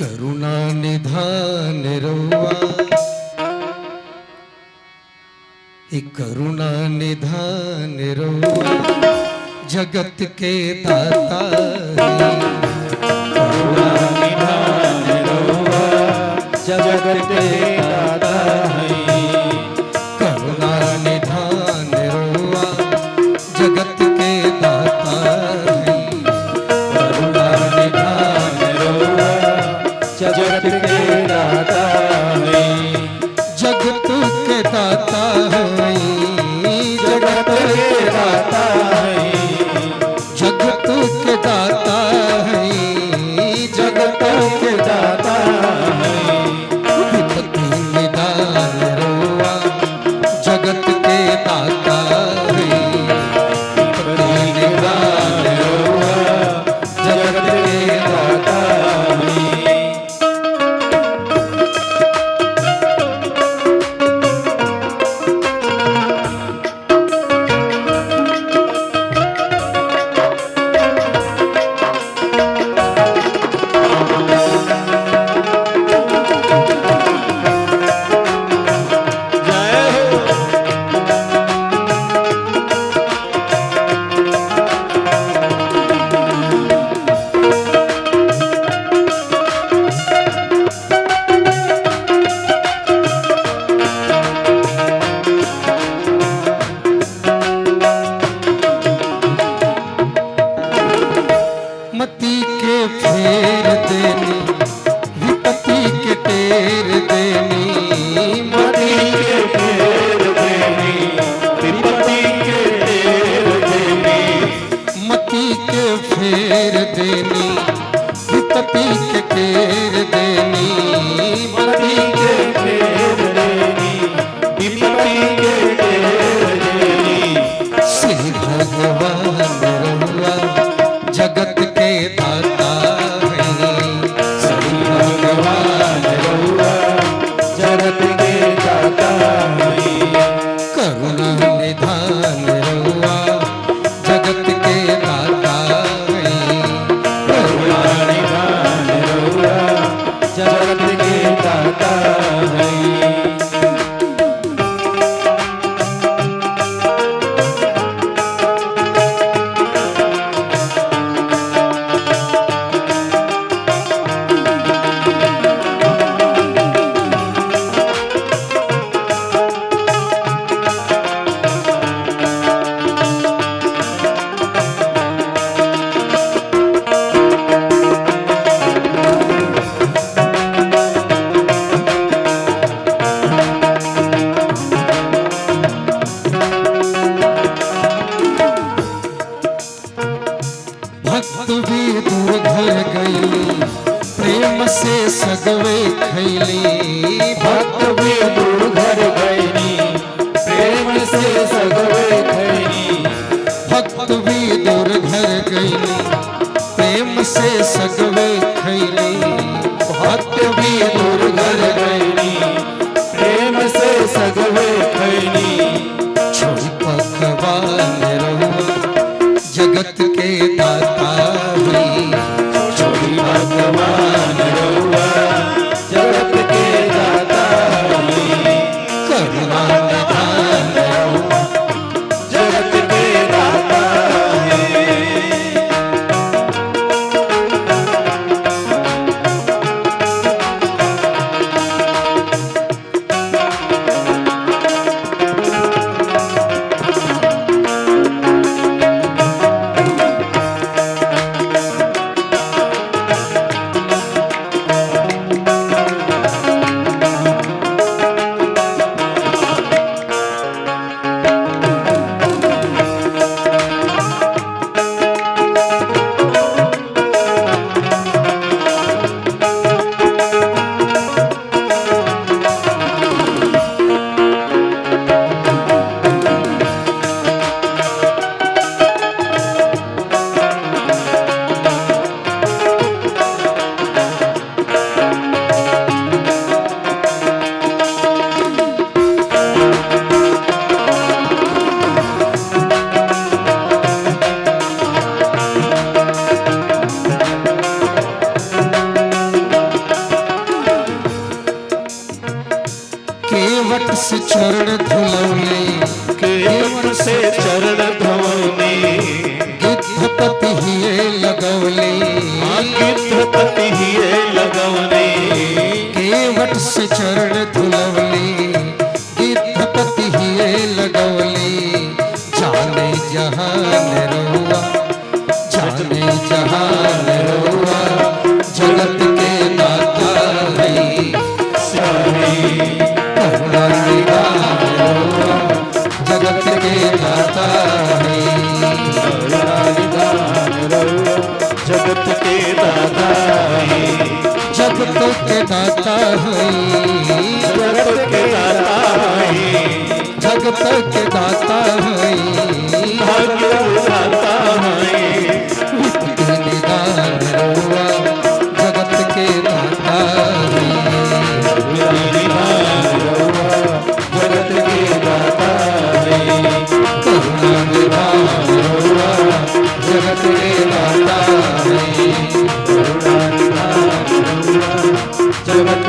करुणा निधान रउआ, हे करुणा निधान रउआ, जगत के दाता। करुणा निधान रउआ, जगत के दाता है। करुणा निधान रउआ, जगत के दाता है। करुणा निधान रउआ, जगत के दाता है। जगत के दाता है, जगत के दाता है। जगत के दाता है, जगत के दाता है। विपत्ति निदान रउआ, जगत के दाता है। विपत्ति निदान रउआ, जगत के दाता है। मती के फेर देनी, विपत्ति के टेर देनी। मती के फेर देनी, विपत्ति के टेर देनी। मती के फेर देनी, विपत्ति के टेर देनी। मती के फेर देनी, विपत्ति के टेर देनी। श्री भगवान रउआ, जगत के दाता है। श्री भगवान रउआ, जगत के दाता है। करुणा निधान रउआ, जगत के दाता है। करुणा निधान रउआ, जगत के दाता है। भक्त भी दूर घर गईली, प्रेम से सगवे खैली। भक्त भी दूर घर गईनी, प्रेम से सगवे खैनी। भक्त भी दूर घर गईली, प्रेम से सगवे खैली। भक्त भी दूर घर गईनी, प्रेम से सगवे खैनी। छोड़ी पकवान रउआ, जगत के दाता है। छोड़ी भगवान रउआ, जगत के दाता है। करुणा निधान रउआ, जगत के दाता है। से चरण धुलौले केवट से चरण धोने गिद्धपति हिये लगौले गिद्धपति हिये लगवने केवट से चरण धुलौले गिद्धपति हिये लगौले जाने जहान रहुआ जाने जहान रहुआ जगत के दाता है करुणा निधान रहुआ जगत के दाता है जगत के दाता है जगत के दाता है जगत के दाता है जगत के दाता है भाग्य दाता है के निदान रहुआ जगत के दाता है जगत के दाता है करुणा निधान रहुआ जगत के दाता है जगत